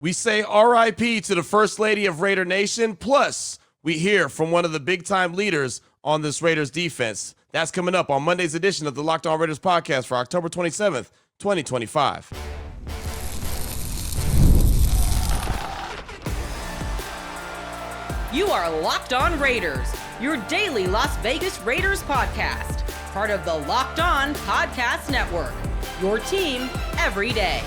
We say RIP to the First Lady of Raider Nation. Plus, we hear from one of the big-time leaders on this Raiders defense. That's coming up on Monday's edition of the Locked On Raiders podcast for October 27th, 2025. You are Locked On Raiders, your daily Las Vegas Raiders podcast. Part of the Locked On Podcast Network, your team every day.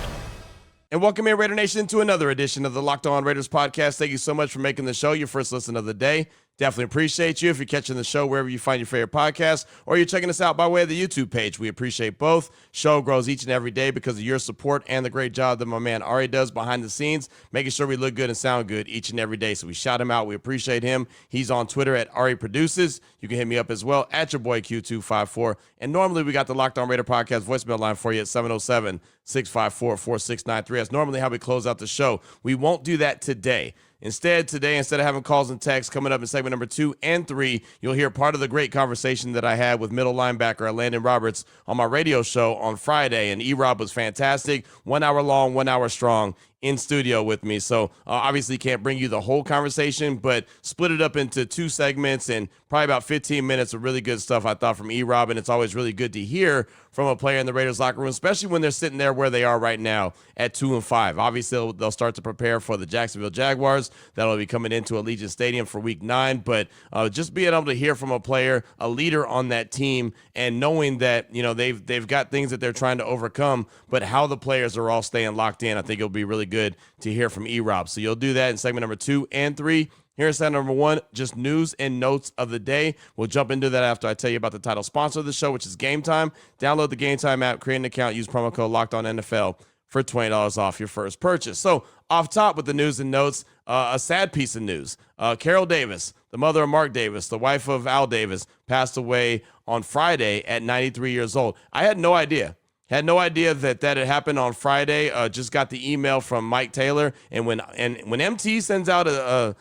And welcome in, Raider Nation, to another edition of the Locked On Raiders podcast. Thank you so much for making the show your first listen of the day. Definitely appreciate you if you're catching the show wherever you find your favorite podcast, or you're checking us out by way of the YouTube page. We appreciate both. Show grows each and every day because of your support and the great job that my man Ari does behind the scenes, making sure we look good and sound good each and every day. So we shout him out. We appreciate him. He's on Twitter at Ari Produces. You can hit me up as well at your boy Q254. And normally we got the Locked On Raider podcast voicemail line for you at 707-654-4693. That's normally how we close out the show. We won't do that today. Instead of having calls and texts, coming up in segment number 2 and 3, you'll hear part of the great conversation that I had with middle linebacker Elandon Roberts on my radio show on Friday. And E-Rob was fantastic. 1 hour long, 1 hour strong in studio with me. So obviously can't bring you the whole conversation, but split it up into 2 segments and probably about 15 minutes of really good stuff, I thought, from E-Rob. And it's always really good to hear from a player in the Raiders locker room, especially when they're sitting there where they are right now at 2-5. Obviously, they'll start to prepare for the Jacksonville Jaguars. That'll be coming into Allegiant Stadium for week 9. But just being able to hear from a player, a leader on that team, and knowing that, you know, they've got things that they're trying to overcome, but how the players are all staying locked in, I think it'll be really good to hear from E-Rob. So you'll do that in segment number 2 and 3. Here's segment number 1, just news and notes of the day. We'll jump into that after I tell you about the title sponsor of the show, which is Gametime. Download the Gametime app, create an account, use promo code LOCKEDONNFL for $20 off your first purchase. So off top with the news and notes, a sad piece of news. Carol Davis, the mother of Mark Davis, the wife of Al Davis, passed away on Friday at 93 years old. I had no idea. Had no idea that had happened on Friday. Just got the email from Mike Taylor. And when MT sends out a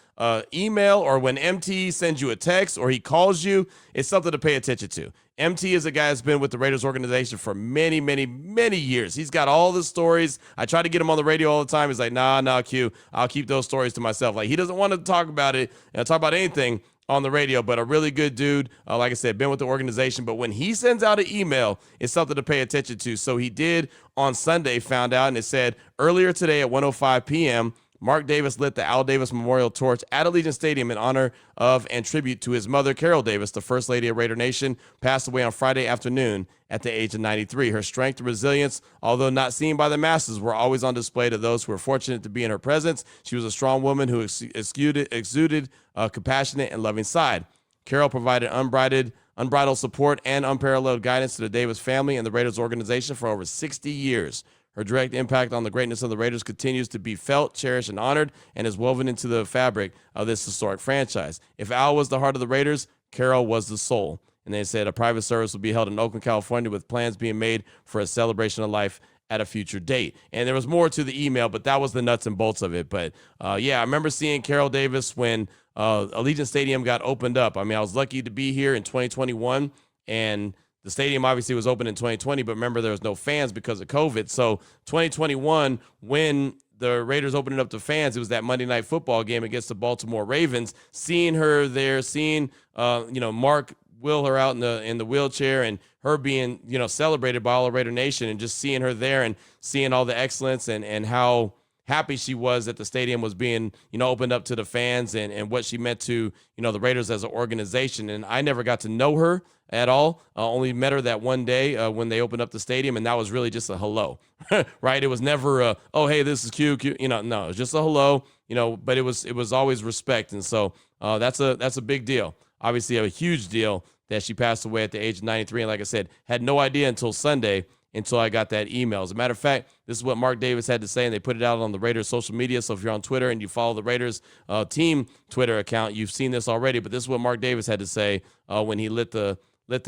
email, or when MT sends you a text, or he calls you, it's something to pay attention to. MT is a guy that's been with the Raiders organization for many, many, many years. He's got all the stories. I try to get him on the radio all the time. He's like, nah, Q, I'll keep those stories to myself. Like, he doesn't want to talk about it and talk about anything on the radio, but a really good dude. Like I said, been with the organization, but when he sends out an email, it's something to pay attention to. So he did on Sunday, found out, and it said, earlier today at 1:05 p.m., Mark Davis lit the Al Davis Memorial Torch at Allegiant Stadium in honor of and tribute to his mother, Carol Davis, the First Lady of Raider Nation, passed away on Friday afternoon at the age of 93. Her strength and resilience, although not seen by the masses, were always on display to those who were fortunate to be in her presence. She was a strong woman who exuded a compassionate and loving side. Carol provided unbridled support and unparalleled guidance to the Davis family and the Raiders organization for over 60 years. Her direct impact on the greatness of the Raiders continues to be felt, cherished, and honored, and is woven into the fabric of this historic franchise. If Al was the heart of the Raiders, Carol was the soul. And they said a private service will be held in Oakland, California, with plans being made for a celebration of life at a future date. And there was more to the email, but that was the nuts and bolts of it. But yeah, I remember seeing Carol Davis when Allegiant Stadium got opened up. I mean, I was lucky to be here in 2021, and the stadium obviously was open in 2020, but remember there was no fans because of COVID. So 2021, when the Raiders opened it up to fans, it was that Monday Night Football game against the Baltimore Ravens. Seeing her there, seeing Mark wheel her out in the wheelchair, and her being celebrated by all of Raider Nation, and just seeing her there and seeing all the excellence and how happy she was that the stadium was being opened up to the fans, and what she meant to the Raiders as an organization. And I never got to know her at all. Only met her that one day when they opened up the stadium, and that was really just a hello, right? It was never oh, hey, this is Q. No, it was just a hello, but it was always respect. And so that's a big deal. Obviously a huge deal that she passed away at the age of 93. And like I said, had no idea until Sunday, until I got that email. As a matter of fact, this is what Mark Davis had to say, and they put it out on the Raiders social media. So if you're on Twitter and you follow the Raiders team Twitter account, you've seen this already. But this is what Mark Davis had to say when he lit the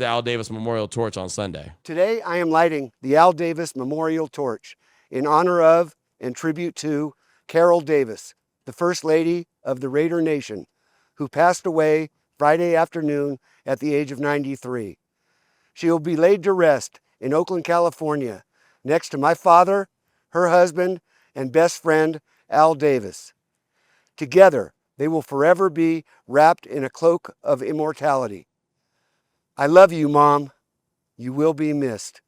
Al Davis Memorial Torch on Sunday. Today, I am lighting the Al Davis Memorial Torch in honor of and tribute to Carol Davis, the First Lady of the Raider Nation, who passed away Friday afternoon at the age of 93. She will be laid to rest in Oakland, California, next to my father, her husband, and best friend, Al Davis. Together, they will forever be wrapped in a cloak of immortality. I love you, Mom. You will be missed.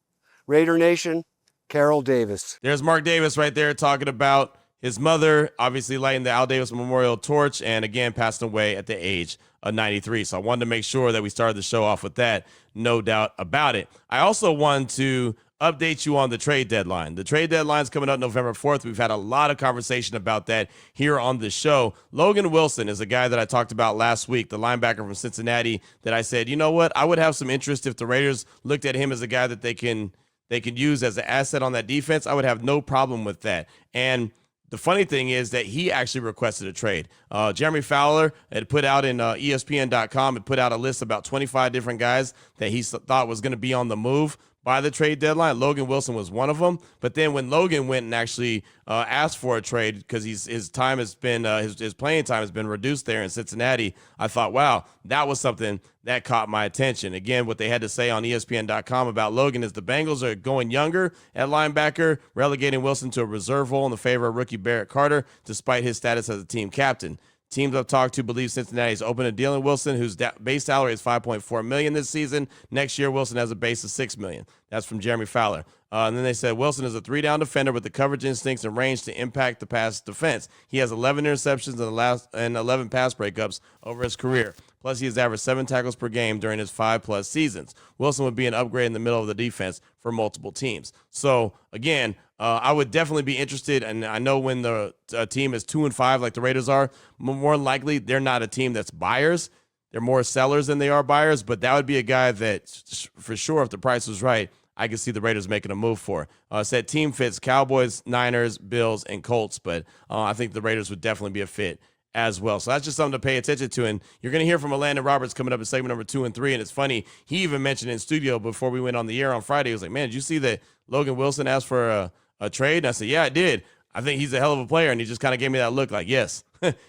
Raider Nation, Carol Davis. There's Mark Davis right there talking about his mother, obviously lighting the Al Davis Memorial torch, and again, passing away at the age of 93. So I wanted to make sure that we started the show off with that, no doubt about it. I also wanted to update you on the trade deadline. The trade deadline is coming up November 4th. We've had a lot of conversation about that here on the show. Logan Wilson is a guy that I talked about last week, the linebacker from Cincinnati, that I said, you know what, I would have some interest if the Raiders looked at him as a guy that they can use as an asset on that defense. I would have no problem with that. And the funny thing is that he actually requested a trade. Jeremy Fowler had put out in ESPN.com, had put out a list of about 25 different guys that he thought was going to be on the move by the trade deadline. Logan Wilson was one of them. But then when Logan went and actually asked for a trade because his time has been his playing time has been reduced there in Cincinnati, I thought, wow, that was something that caught my attention. Again, what they had to say on ESPN.com about Logan is the Bengals are going younger at linebacker, relegating Wilson to a reserve role in the favor of rookie Barrett Carter, despite his status as a team captain. Teams I've talked to believe Cincinnati is open to dealing Wilson, whose base salary is $5.4 million this season. Next year, Wilson has a base of $6 million. That's from Jeremy Fowler. And then they said Wilson is a three-down defender with the coverage instincts and range to impact the pass defense. He has 11 interceptions and 11 pass breakups over his career. Plus, he has averaged 7 tackles per game during his 5+ seasons. Wilson would be an upgrade in the middle of the defense for multiple teams. So, again, I would definitely be interested, and I know when the team is 2-5 like the Raiders are, more than likely they're not a team that's buyers. They're more sellers than they are buyers, but that would be a guy that, for sure, if the price was right, I could see the Raiders making a move for. Said team fits Cowboys, Niners, Bills, and Colts, but I think the Raiders would definitely be a fit as well. So that's just something to pay attention to. And you're going to hear from Elandon Roberts coming up in segment number 2 and 3. And it's funny, he even mentioned in studio before we went on the air on Friday, he was like, man, did you see that Logan Wilson asked for a trade? And I said, yeah, I did. I think he's a hell of a player. And he just kind of gave me that look like, yes,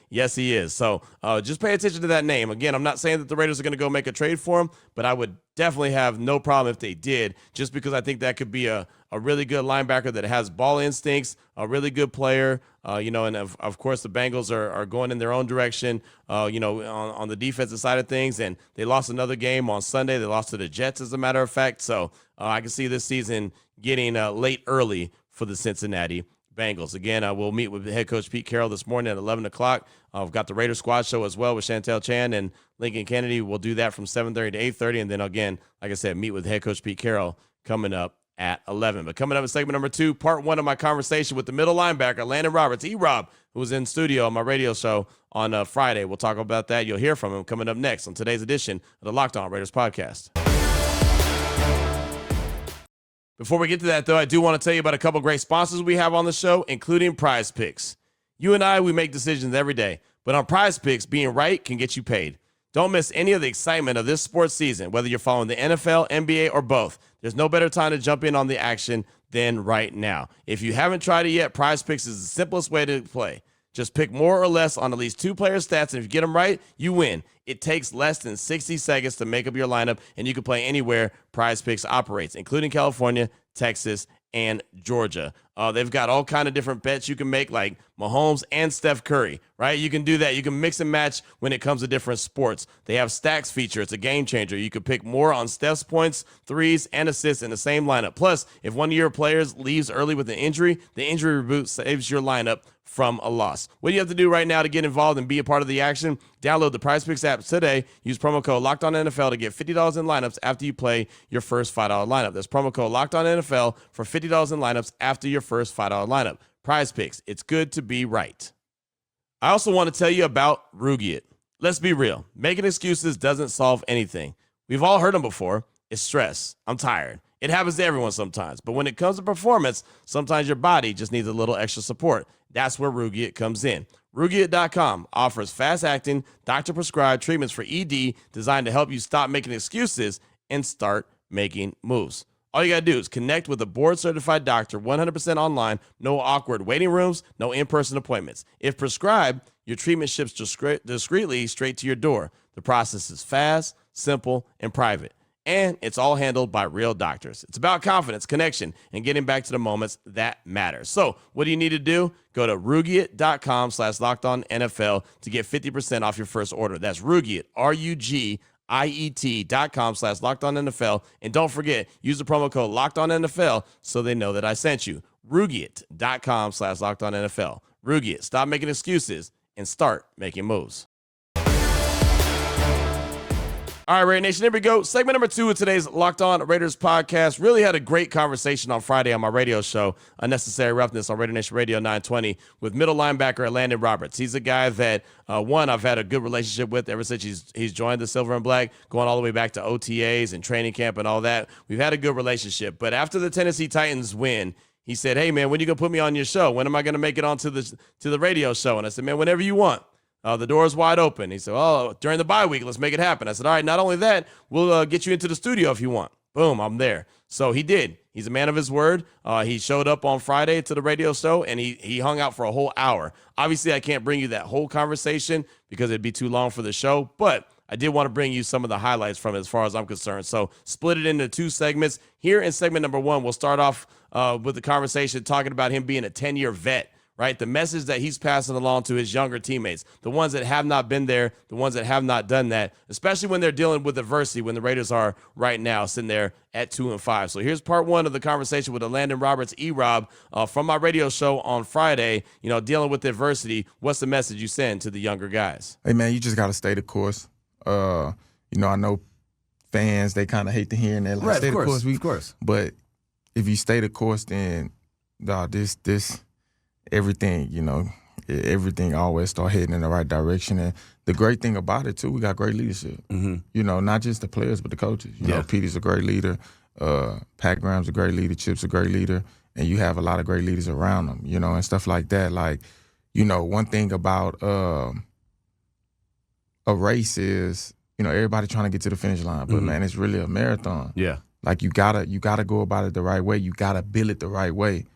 yes, he is. So just pay attention to that name. Again, I'm not saying that the Raiders are going to go make a trade for him, but I would definitely have no problem if they did, just because I think that could be a really good linebacker that has ball instincts, a really good player, and of course the Bengals are going in their own direction, on the defensive side of things, and they lost another game on Sunday. They lost to the Jets, as a matter of fact. So I can see this season getting late early for the Cincinnati Bengals. Again, we'll meet with head coach Pete Carroll this morning at 11 o'clock. I've got the Raider Squad show as well with Chantel Chan and Lincoln Kennedy. We'll do that from 7:30 to 8:30. And then again, like I said, meet with head coach Pete Carroll coming up at 11. But coming up in segment number 2, part 1 of my conversation with the middle linebacker, Elandon Roberts, E-Rob, who was in studio on my radio show on Friday. We'll talk about that. You'll hear from him coming up next on today's edition of the Locked On Raiders podcast. Before we get to that, though, I do want to tell you about a couple great sponsors we have on the show, including PrizePicks. You and I, we make decisions every day, but on PrizePicks, being right can get you paid. Don't miss any of the excitement of this sports season, whether you're following the NFL, NBA, or both. There's no better time to jump in on the action than right now. If you haven't tried it yet, PrizePicks is the simplest way to play. Just pick more or less on at least 2 player stats, and if you get them right, you win. It takes less than 60 seconds to make up your lineup, and you can play anywhere PrizePicks operates, including California, Texas, and Georgia. They've got all kind of different bets you can make, like Mahomes and Steph Curry, right? You can do that. You can mix and match when it comes to different sports. They have stacks feature. It's a game changer. You can pick more on Steph's points, threes, and assists in the same lineup. Plus, if one of your players leaves early with an injury, the injury reboot saves your lineup from a loss. What do you have to do right now to get involved and be a part of the action? Download the PrizePicks app today. Use promo code LOCKEDONNFL to get $50 in lineups after you play your first $5 lineup. That's promo code LOCKEDONNFL for $50 in lineups after your first $5 lineup. PrizePicks, it's good to be right. I also want to tell you about Rugiet. Let's be real. Making excuses doesn't solve anything. We've all heard them before. It's stress. I'm tired. It happens to everyone sometimes. But when it comes to performance, sometimes your body just needs a little extra support. That's where Rugiet comes in. Rugiet.com offers fast-acting, doctor-prescribed treatments for ED designed to help you stop making excuses and start making moves. All you got to do is connect with a board-certified doctor 100% online, no awkward waiting rooms, no in-person appointments. If prescribed, your treatment ships discreetly straight to your door. The process is fast, simple, and private. and it's all handled by real doctors. It's about confidence, connection, and getting back to the moments that matter. So what do you need to do? Go to Rugiet.com/LockedOnNFL to get 50% off your first order. That's Rugiet, RUGIET.com/LockedOnNFL. And don't forget, use the promo code LockedOnNFL so they know that I sent you. Rugiet.com/LockedOnNFL. Rugiet, stop making excuses and start making moves. All right, Raider Nation, here we go. Segment number 2 of today's Locked On Raiders podcast. Really had a great conversation on Friday on my radio show, Unnecessary Roughness on Raider Nation Radio 920, with middle linebacker Elandon Roberts. He's a guy that, I've had a good relationship with ever since he's joined the Silver and Black, going all the way back to OTAs and training camp and all that. We've had a good relationship. But after the Tennessee Titans win, he said, hey, man, when are you going to put me on your show? When am I going to make it onto the radio show? And I said, man, whenever you want. The door is wide open. He said, oh, during the bye week, let's make it happen. I said, all right, not only that, we'll get you into the studio if you want. Boom, I'm there. So he did. He's a man of his word. He showed up on Friday to the radio show, and he hung out for a whole hour. Obviously, I can't bring you that whole conversation because it'd be too long for the show, but I did want to bring you some of the highlights from it as far as I'm concerned. So split it into 2 segments. Here in segment number 1, we'll start off with the conversation talking about him being a 10-year vet. Right, the message that he's passing along to his younger teammates, the ones that have not been there, the ones that have not done that, especially when they're dealing with adversity, when the Raiders are right now sitting there at 2-5. So here's part 1 of the conversation with Elandon Roberts, E-Rob, from my radio show on Friday, dealing with adversity. What's the message you send to the younger guys? Hey, man, you just got to stay the course. I know fans, they kind of hate to hear that. Like, right, stay of course, the course. Of course. But if you stay the course, then everything always start heading in the right direction. And the great thing about it, too, we got great leadership. Mm-hmm. Not just the players, but the coaches. You know, Petey's a great leader. Pat Graham's a great leader. Chip's a great leader. And you have a lot of great leaders around them, and stuff like that. Like, one thing about a race is, everybody trying to get to the finish line. But, man, it's really a marathon. Yeah. Like, you gotta go about it the right way. You got to build it the right way.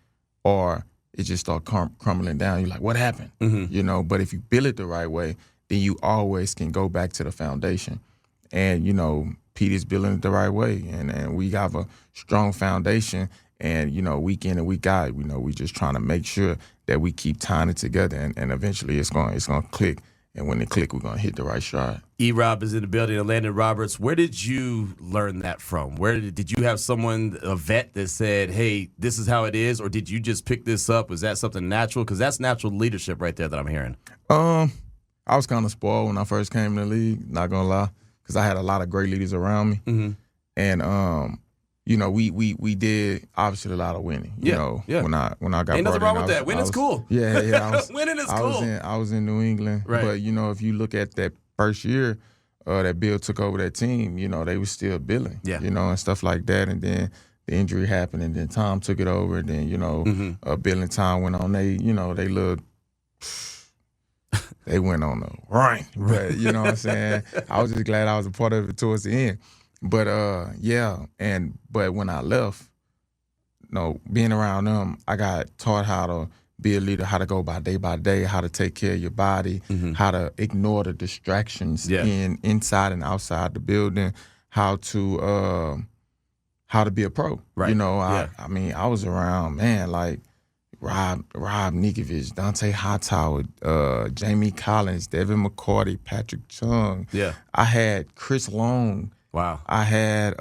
Or it just start crumbling down. You're like, what happened? Mm-hmm. But if you build it the right way, then you always can go back to the foundation. And, Peter's building it the right way. And we have a strong foundation. And, week in and week out, we just trying to make sure that we keep tying it together. And eventually it's going to click. And when it click, we're going to hit the right stride. E-Rob is in the building. Elandon Roberts, where did you learn that from? Where did you have someone, a vet, that said, hey, this is how it is? Or did you just pick this up? Was that something natural? Because that's natural leadership right there that I'm hearing. I was kind of spoiled when I first came in the league, not going to lie, because I had a lot of great leaders around me. Mm-hmm. And, we did obviously a lot of winning. When I got ain't nothing brought wrong with that. Winning's cool. Yeah. Winning is cool. I was in New England. Right. But, if you look at that first year that Bill took over that team, they were still building. Yeah. And stuff like that. And then the injury happened, and then Tom took it over. And then, Bill and Tom went on. They went on a run. But, you know what I'm saying? I was just glad I was a part of it towards the end. But, but when I left, being around them, I got taught how to be a leader, how to go by day, how to take care of your body, how to ignore the distractions inside and outside the building, how to be a pro. Right. I was around, man, like Rob Nikovich, Dante Hightower, Jamie Collins, Devin McCourty, Patrick Chung. Yeah. I had Chris Long. Wow. I had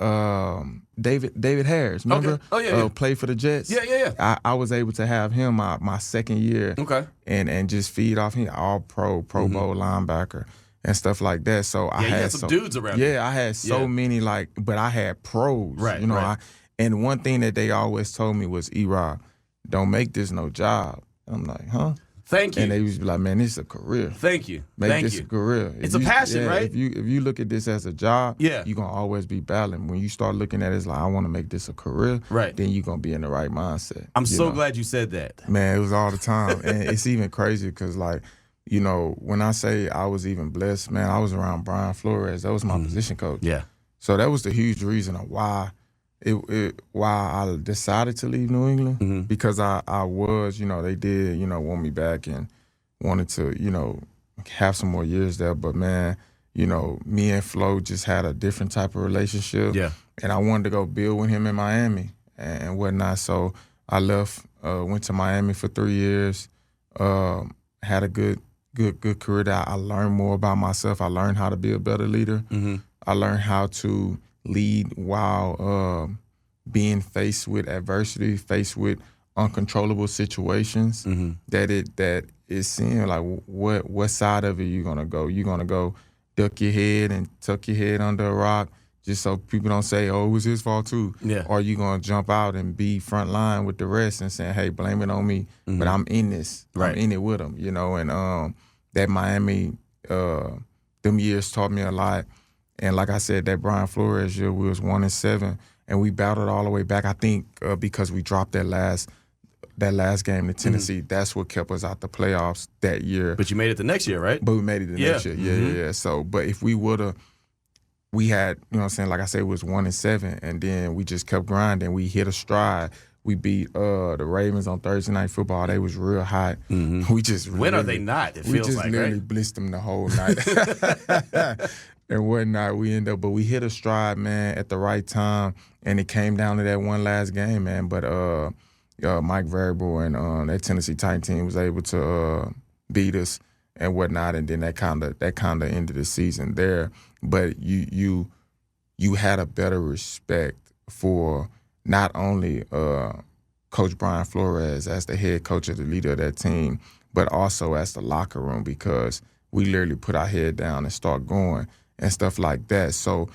David Harris. Remember? Okay. Oh, yeah. Played for the Jets. Yeah. I was able to have him my second year. Okay. And just feed off him, all pro Bowl linebacker and stuff like that. So I had some dudes around. Yeah, I had so many, but I had pros. Right. Right. And one thing that they always told me was, E-Rob, don't make this no job. I'm like, huh? Thank you. And they used to be like, man, this is a career. Thank you. Make this a career. It's a passion, right? If you look at this as a job, you're going to always be battling. When you start looking at it as like, I want to make this a career, right, then you're going to be in the right mindset. I'm so glad you said that. Man, it was all the time. And it's even crazy because, when I say I was even blessed, man, I was around Brian Flores. That was my position coach. Yeah. So that was the huge reason of why I decided to leave New England, because I was, they did, want me back and wanted to, have some more years there. But, man, you know, me and Flo just had a different type of relationship. Yeah. And I wanted to go build with him in Miami and whatnot. So I left, went to Miami for 3 years, had a good career there. I learned more about myself. I learned how to be a better leader. Mm-hmm. I learned how to lead while being faced with adversity, faced with uncontrollable situations. Mm-hmm. That it seemed like what side of it you gonna go? You gonna go duck your head and tuck your head under a rock just so people don't say, oh, it was his fault too? Yeah. Or you gonna jump out and be front line with the rest and saying, hey, blame it on me, but I'm in this. Right. I'm in it with them, you know. And that Miami, them years taught me a lot. And like I said, that Brian Flores year, we was 1-7, and we battled all the way back. I think because we dropped that last game to Tennessee, that's what kept us out the playoffs that year. But you made it the next year, right? But we made it the next year. Yeah. So, but if we would've, we had, you know what I'm saying, like I said, it was 1-7, and then we just kept grinding. We hit a stride. We beat the Ravens on Thursday Night Football. They was real hot. Mm-hmm. We just When are they not? It we feels just like, literally right? blitzed them the whole night. And whatnot, but we hit a stride, man, at the right time, and it came down to that one last game, man. But Mike Variable and that Tennessee Titan team was able to beat us and whatnot, and then that kind of ended the season there. But you had a better respect for not only Coach Brian Flores as the head coach of the leader of that team, but also as the locker room, because we literally put our head down and start going and stuff like that. So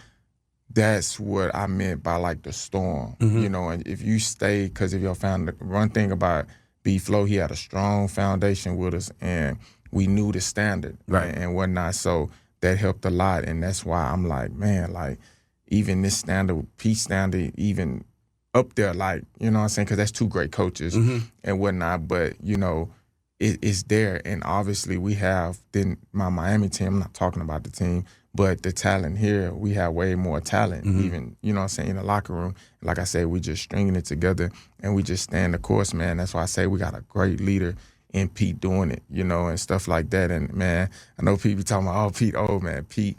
that's what I meant by like the storm, you know. And if you stay, because if y'all found the one thing about B Flow, he had a strong foundation with us, and we knew the standard, Right. and whatnot. So that helped a lot, and that's why I'm like, man, like even this standard, Pete standard, even up there, like, you know what I'm saying? Because that's two great coaches and whatnot. But you know, it's there, and obviously we have then my Miami team. I'm not talking about the team. But the talent here, we have way more talent, even, you know what I'm saying, in the locker room. Like I said, we just stringing it together, and we just stand the course, man. That's why I say we got a great leader in Pete doing it, you know, and stuff like that. And, man, I know people talking about, oh, Pete, oh, man, Pete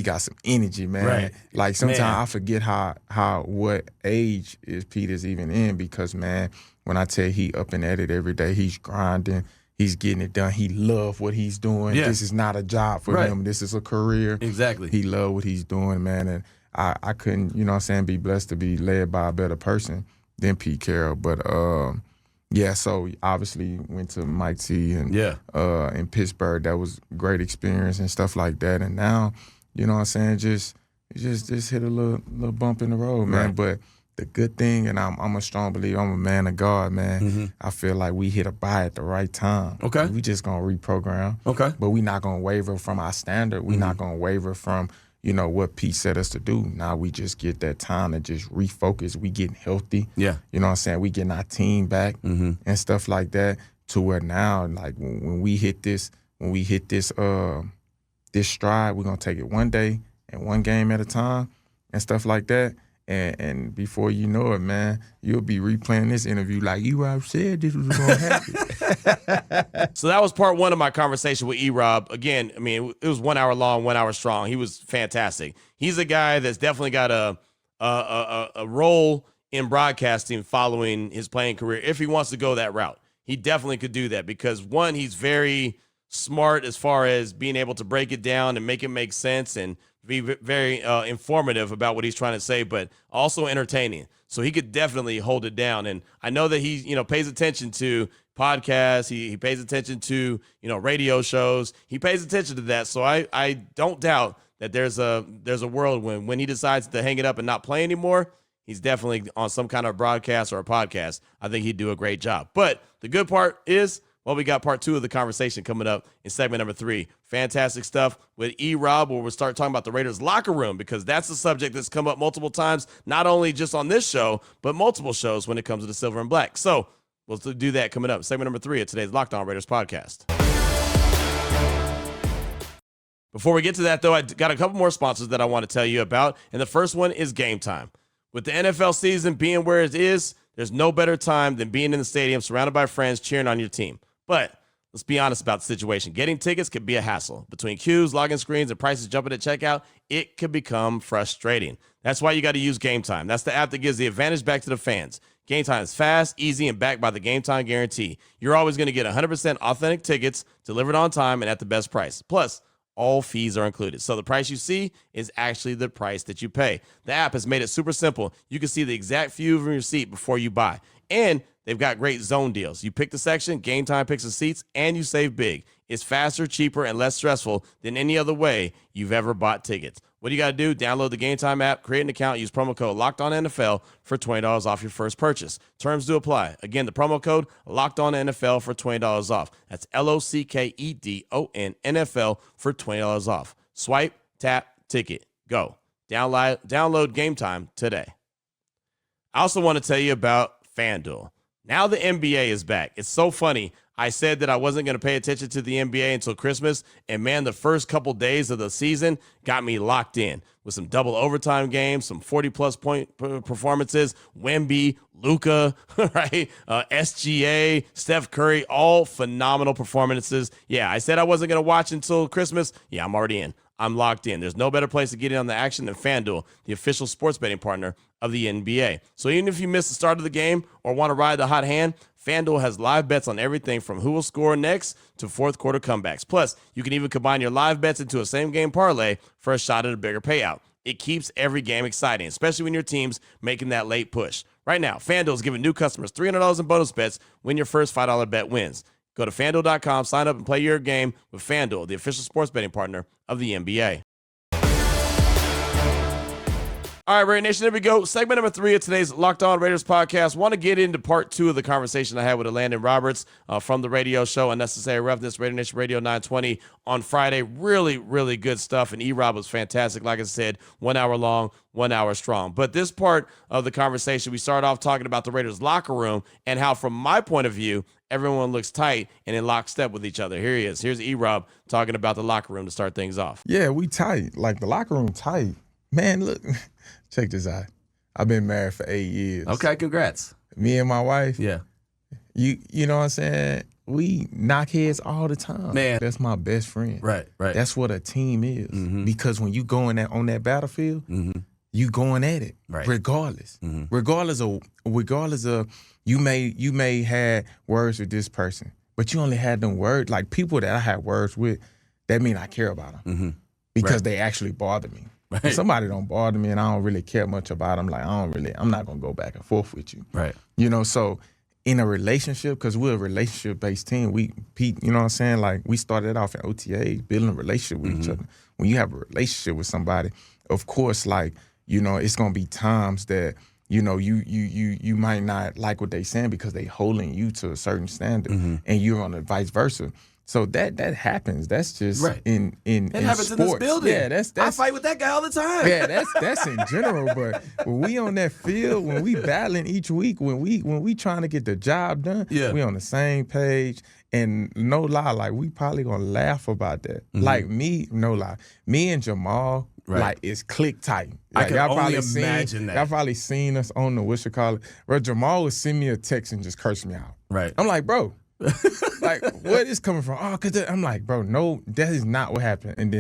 got some energy, man. Right. Like, sometimes Man. I forget what age is Pete is even in, because, man, when I tell you he up and at it every day, he's grinding. He's getting it done. He love what he's doing. Yeah. This is not a job for Right. him. This is a career. Exactly. He love what he's doing, man. And I couldn't, you know what I'm saying, be blessed to be led by a better person than Pete Carroll. But, yeah, so obviously went to Mike T and in Pittsburgh. That was a great experience and stuff like that. And now, you know what I'm saying, just hit a little bump in the road, man. Right. But the good thing, and I'm a strong believer, I'm a man of God, man. I feel like we hit a buy at the right time. Okay. We just going to reprogram. Okay. But we not going to waver from our standard. We not going to waver from, you know, what Pete said us to do. Now we just get that time to just refocus. We getting healthy. Yeah. You know what I'm saying? We getting our team back and stuff like that, to where now, like when we hit this this stride, we're going to take it one day and one game at a time and stuff like that. And before you know it, man, you'll be replaying this interview like, E-Rob said this was going to happen. So that was part one of my conversation with E-Rob. Again, I mean, it was 1 hour long, 1 hour strong. He was fantastic. He's a guy that's definitely got a role in broadcasting following his playing career. If he wants to go that route, he definitely could do that, because one, he's very smart as far as being able to break it down and make it make sense and be very informative about what he's trying to say, but also entertaining. So he could definitely hold it down. And I know that he, you know, pays attention to podcasts. He pays attention to, you know, radio shows. He pays attention to that. So I don't doubt that there's a world when he decides to hang it up and not play anymore, he's definitely on some kind of broadcast or a podcast. I think he'd do a great job. But the good part is, well, we got part two of the conversation coming up in segment number 3. Fantastic stuff with E-Rob, where we'll start talking about the Raiders locker room, because that's a subject that's come up multiple times, not only just on this show, but multiple shows when it comes to the silver and black. So we'll do that coming up. Segment number 3 of today's Locked On Raiders podcast. Before we get to that, though, I got a couple more sponsors that I want to tell you about, and the first one is Gametime. With the NFL season being where it is, there's no better time than being in the stadium surrounded by friends cheering on your team. But let's be honest about the situation. Getting tickets could be a hassle. Between queues, login screens, and prices jumping at checkout, it could become frustrating. That's why you got to use Gametime. That's the app that gives the advantage back to the fans. Gametime is fast, easy, and backed by the Gametime guarantee. You're always going to get 100% authentic tickets delivered on time and at the best price. Plus, all fees are included. So the price you see is actually the price that you pay. The app has made it super simple. You can see the exact view from your seat before you buy. And they've got great zone deals. You pick the section, Gametime picks the seats, and you save big. It's faster, cheaper, and less stressful than any other way you've ever bought tickets. What do you got to do? Download the Gametime app, create an account, use promo code LOCKEDONNFL for $20 off your first purchase. Terms do apply. Again, the promo code LOCKEDONNFL for $20 off. That's LOCKEDON NFL for $20 off. Swipe, tap, ticket, go. Download Gametime today. I also want to tell you about FanDuel. Now the NBA is back. It's so funny. I said that I wasn't going to pay attention to the NBA until Christmas, and man, the first couple days of the season got me locked in with some double overtime games, some 40-plus point performances, Wemby, Luka, right? SGA, Steph Curry, all phenomenal performances. Yeah, I said I wasn't going to watch until Christmas. Yeah, I'm already in. I'm locked in. There's no better place to get in on the action than FanDuel, the official sports betting partner of the NBA. So even if you miss the start of the game or want to ride the hot hand, FanDuel has live bets on everything from who will score next to fourth quarter comebacks. Plus, you can even combine your live bets into a same-game parlay for a shot at a bigger payout. It keeps every game exciting, especially when your team's making that late push. Right now, FanDuel is giving new customers $300 in bonus bets when your first $5 bet wins. Go to FanDuel.com, sign up, and play your game with FanDuel, the official sports betting partner of the NBA. All right, Raider Nation, there we go. Segment number 3 of today's Locked On Raiders podcast. Want to get into part 2 of the conversation I had with Elandon Roberts from the radio show Unnecessary Roughness, Raider Nation Radio 920 on Friday. Really, really good stuff, and E-Rob was fantastic. Like I said, 1 hour long, 1 hour strong. But this part of the conversation, we started off talking about the Raiders locker room and how, from my point of view, everyone looks tight and in lockstep with each other. Here he is. Here's E-Rob talking about the locker room to start things off. Yeah, we tight. Like, the locker room tight. Man, look, check this out. I've been married for 8 years. Okay, congrats. Me and my wife. Yeah. You know what I'm saying? We knock heads all the time. Man. That's my best friend. Right. That's what a team is. Mm-hmm. Because when you go in that on that battlefield, mm-hmm. you going at it. Right. Regardless. Mm-hmm. Regardless of you may have words with this person, but you only had them words, like people that I had words with, that mean I care about them. Mm-hmm. Because they actually bother me. Right. If somebody don't bother me and I don't really care much about them, like I'm not gonna go back and forth with you. Right. You know, so in a relationship, because we're a relationship-based team, Pete, you know what I'm saying? Like, we started off in OTA, building a relationship with each other. When you have a relationship with somebody, of course, like, you know, it's gonna be times that, you know, you might not like what they saying because they holding you to a certain standard, and you're on the vice versa. So that happens. That's just in happens sports. In this building. Yeah, that's I fight with that guy all the time. Yeah, that's in general. But when we on that field, when we battling each week, when we trying to get the job done, we on the same page. And no lie, like, we probably gonna laugh about that. Like, me and Jamal, like, it's click tight. Like, I can only imagine that. Y'all probably seen us on the what you call it. Bro, Jamal would send me a text and just curse me out. Right. I'm like, bro. Like, where is coming from? Oh, cause I'm like, bro, no, that is not what happened. And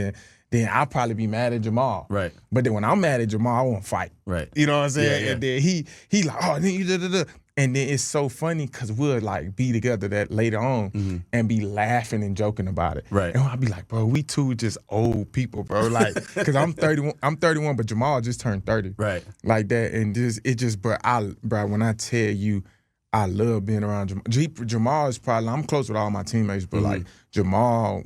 then I'll probably be mad at Jamal. Right. But then when I'm mad at Jamal, I won't fight. Right. You know what I'm saying? Yeah. And then he like, oh, then you da. And then it's so funny because we'll like be together that later on and be laughing and joking about it. Right. And I'll be like, bro, we two just old people, bro. Like, because I'm 31, but Jamal just turned 30. Right. Like that. And bro, when I tell you, I love being around Jamal. Jamal is probably, I'm close with all my teammates, but like Jamal,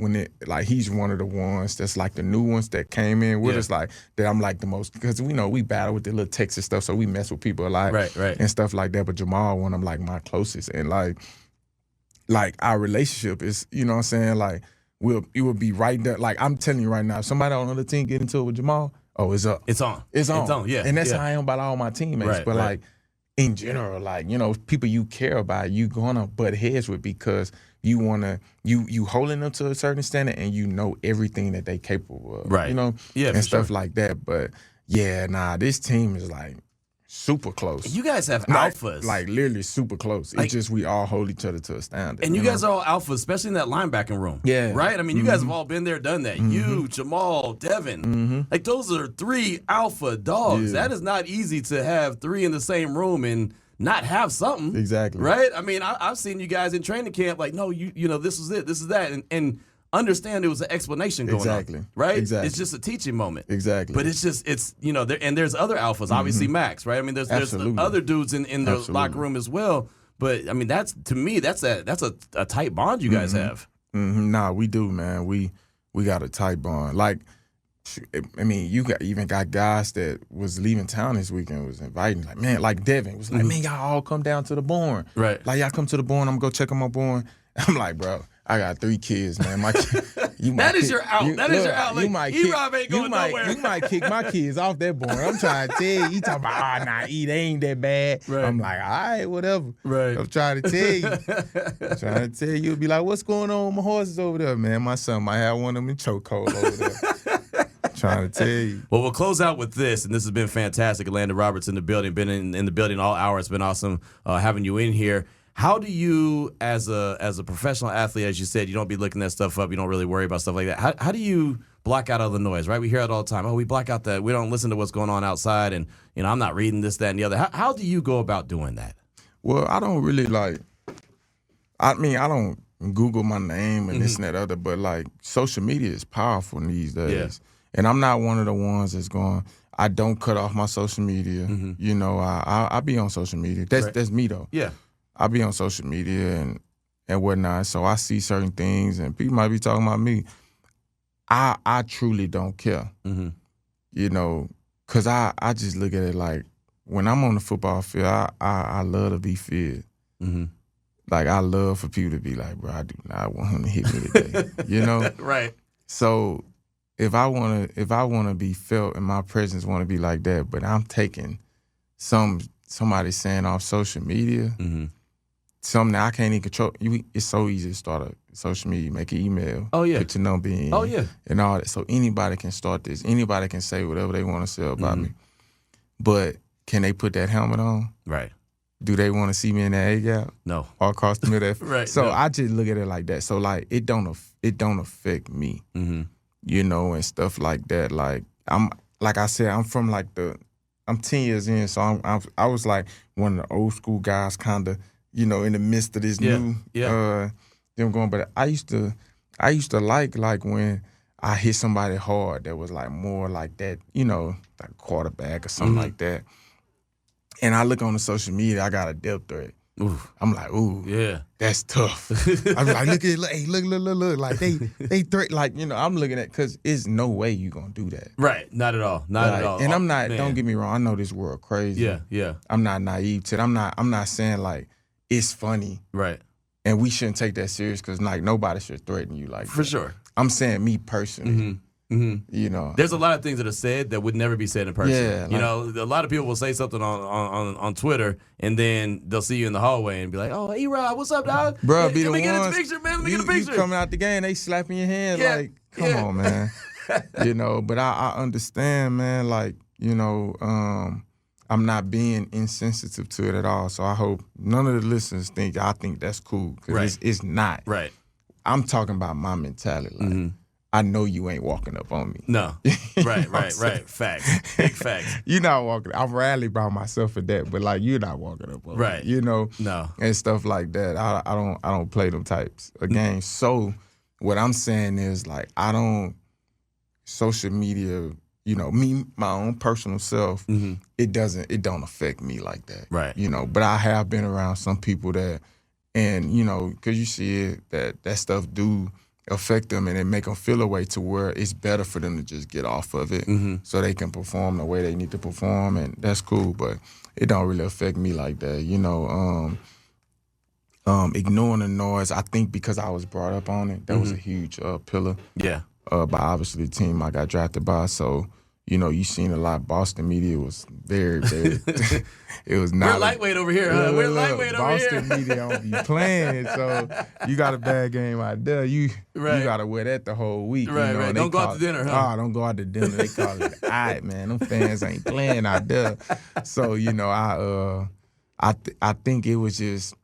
he's one of the ones that's like the new ones that came in with us, like that I'm like the most, because we know we battle with the little Texas stuff, so we mess with people a lot, right, and stuff like that. But Jamal, one of them, like my closest, and like our relationship is, you know what I'm saying, like it will be right there. Like, I'm telling you right now, if somebody on another team get into it with Jamal, oh, it's up, it's on, yeah, and that's how I am about all my teammates, but like. In general, like, you know, people you care about, you gonna butt heads with because you wanna you holding them to a certain standard and you know everything that they capable of, right? You know, and stuff like that. But yeah, this team is like super close. You guys have Like- alphas. Like literally super close. Like- It's just we all hold each other to a standard. And you know? guys are all alphas, especially in that linebacking room. Yeah. Right? I mean, you guys have all been there, done that. You, Jamal, Devin. Like, those are 3 alpha dogs. Yeah. That is not easy to have 3 in the same room and not have something. Exactly. Right? I mean, I've seen you guys in training camp like, no, you know, this is it, this is that. And understand there was an explanation going Exactly. on. Right? Exactly. It's just a teaching moment. Exactly. But it's you know, there's other alphas, obviously Max, right? I mean, there's Absolutely. other dudes in the Absolutely. locker room as well. But I mean, that's a tight bond you guys have. Nah, we do, man. We got a tight bond. Like, I mean, you even got guys that was leaving town this weekend was inviting. Like, man, like Devin was like, man, y'all all come down to the barn. Right. Like, y'all come to the barn. I'm gonna go check on my barn. I'm like, bro, I got 3 kids, man. My kid, That is your out. That is your out. Like, E-Rob ain't going nowhere. You might kick my kids off that barn. I'm trying to tell you. You talking about, nah, they ain't that bad. Right. I'm like, all right, whatever. Right. I'm trying to tell you. You'll be like, what's going on with my horses over there, man? My son might have one of them in chokehold over there. Trying to tell you. Well, we'll close out with this, and this has been fantastic. Elandon Roberts in the building, been in the building all hour. It's been awesome having you in here. How do you, as a professional athlete, as you said, you don't be looking that stuff up, you don't really worry about stuff like that. How do you block out all the noise, right? We hear it all the time. Oh, we block out that. We don't listen to what's going on outside, and you know, I'm not reading this, that, and the other. How do you go about doing that? Well, I don't really I don't Google my name and this and that other, but like social media is powerful these days. Yeah. And I'm not one of the ones that's going, I don't cut off my social media. You know, I be on social media. That's me though. Yeah. I be on social media and whatnot. So I see certain things and people might be talking about me. I truly don't care. You know, because I just look at it like when I'm on the football field, I love to be feared. Like I love for people to be like, bro, I do not want him to hit me today. You know? Right. So if I wanna be felt and my presence wanna be like that, but I'm taking somebody saying off social media, something that I can't even control. It's so easy to start a social media, make an email, Oh, yeah. put your number in, Oh, yeah. and all that. So anybody can start this. Anybody can say whatever they want to say about me. But can they put that helmet on? Right. Do they want to see me in that A-gap? No. All across the middle. Right, So no. I just look at it like that. So like it don't affect me, you know, and stuff like that. Like I said, I'm from I'm 10 years in, so I was like one of the old school guys, kind of, you know, in the midst of this new them going. But I used to like when I hit somebody hard that was like more like that, you know, like a quarterback or something like that. And I look on the social media, I got a death threat. Oof. I'm like, ooh, Yeah. that's tough. I'm like, look at, hey, look, like they threat, like, you know, I'm looking at, cause it's no way you gonna do that. Right. Not at all. Not at all. And I'm not. Man. Don't get me wrong. I know this world crazy. Yeah. Yeah. I'm not naive to it. I'm not saying like it's funny Right. and we shouldn't take that serious, cause like nobody should threaten you like For that. sure. I'm saying me personally. You know, There's a lot of things that are said that would never be said in person. Yeah, you know, a lot of people will say something on Twitter, and then they'll see you in the hallway and be like, "Oh, E-Rob, what's up, dog? bro, Let be the me get ones. a picture, man. Let me you, get a picture." You coming out the game, they slapping your hand Yeah, like, come yeah. on, man. You know, but I understand, man. Like, you know, I'm not being insensitive to it at all. So I hope none of the listeners think I think that's cool, because Right. it's not. Right. I'm talking about my mentality. Like, I know you ain't walking up on me. No. Right. Right. Right. Facts. Big facts. You're not walking. I'm rarely by myself for that, but like you're not walking up on Right. me. You know. No. And stuff like that. I don't play them types of games. So what I'm saying is like I don't social media. You know, me, my own personal self. It don't affect me like that. Right. You know, but I have been around some people that, and you know, because you see it that stuff do affect them, and it make them feel a way to where it's better for them to just get off of it so they can perform the way they need to perform, and that's cool, but it don't really affect me like that, you know. Ignoring the noise, I think because I was brought up on it, that was a huge pillar Yeah. by obviously the team I got drafted by, so, you know, you seen a lot. Boston media was very, very. It was not. We're lightweight over here, huh? We're lightweight over here. Boston media don't be playing, so you got a bad game out there. You got to wear that the whole week. Right, you know? right. Don't go out to dinner, huh? Oh, don't go out to dinner. They call it, all right, man. Them fans ain't playing out there. So you know, I think it was just.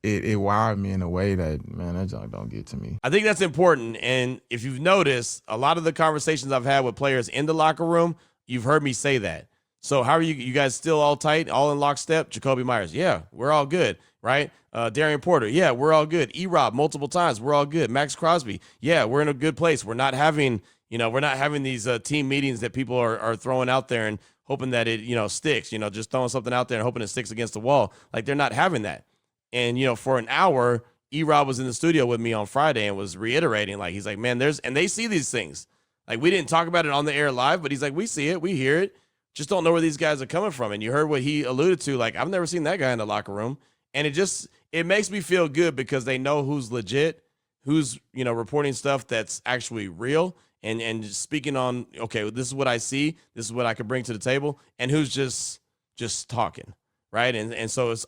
It wired me in a way that, man, that junk don't get to me. I think that's important. And if you've noticed, a lot of the conversations I've had with players in the locker room, you've heard me say that. So how are you guys still all tight, all in lockstep? Jacoby Myers, yeah, we're all good, right? Darian Porter, yeah, we're all good. E-Rob, multiple times, we're all good. Max Crosby, yeah, we're in a good place. We're not having these team meetings that people are throwing out there and hoping that it, sticks, just throwing something out there and hoping it sticks against the wall. Like, they're not having that. And, for an hour, E-Rob was in the studio with me on Friday and was reiterating, like, he's like, man, and they see these things. Like, we didn't talk about it on the air live, but he's like, we see it, we hear it, just don't know where these guys are coming from. And you heard what he alluded to, like, I've never seen that guy in the locker room. And it makes me feel good because they know who's legit, who's, reporting stuff that's actually real and just speaking on, okay, well, this is what I see, this is what I could bring to the table, and who's just talking. Right. And so it's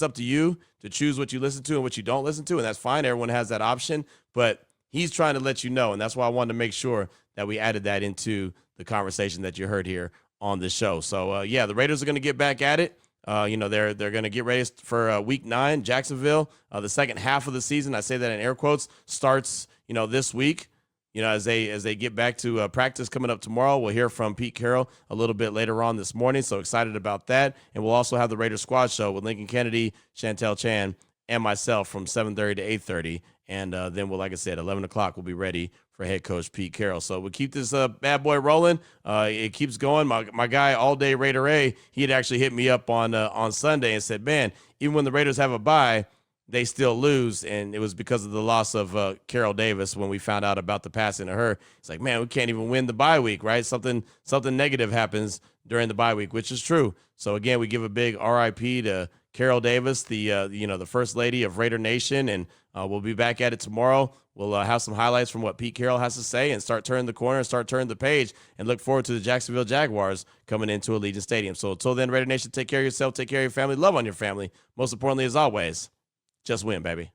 up to you to choose what you listen to and what you don't listen to. And that's fine. Everyone has that option. But he's trying to let you know. And that's why I wanted to make sure that we added that into the conversation that you heard here on the show. So, the Raiders are going to get back at it. They're going to get ready for week 9, Jacksonville. The second half of the season, I say that in air quotes, starts, this week. As they get back to practice coming up tomorrow. We'll hear from Pete Carroll a little bit later on this morning, so excited about that. And we'll also have the Raiders Squad Show with Lincoln Kennedy, Chantel Chan, and myself from 7:30 to 8:30. And then we'll, like I said, 11 o'clock, we'll be ready for head coach Pete Carroll. So we'll keep this bad boy rolling. It keeps going. My guy, All Day Raider A, he had actually hit me up on Sunday and said, man, even when the Raiders have a bye, they still lose, and it was because of the loss of Carol Davis when we found out about the passing of her. It's like, man, we can't even win the bye week, right? Something negative happens during the bye week, which is true. So, again, we give a big RIP to Carol Davis, the first lady of Raider Nation, and we'll be back at it tomorrow. We'll have some highlights from what Pete Carroll has to say and start turning the corner, start turning the page, and look forward to the Jacksonville Jaguars coming into Allegiant Stadium. So, until then, Raider Nation, take care of yourself, take care of your family, love on your family. Most importantly, as always, just win, baby.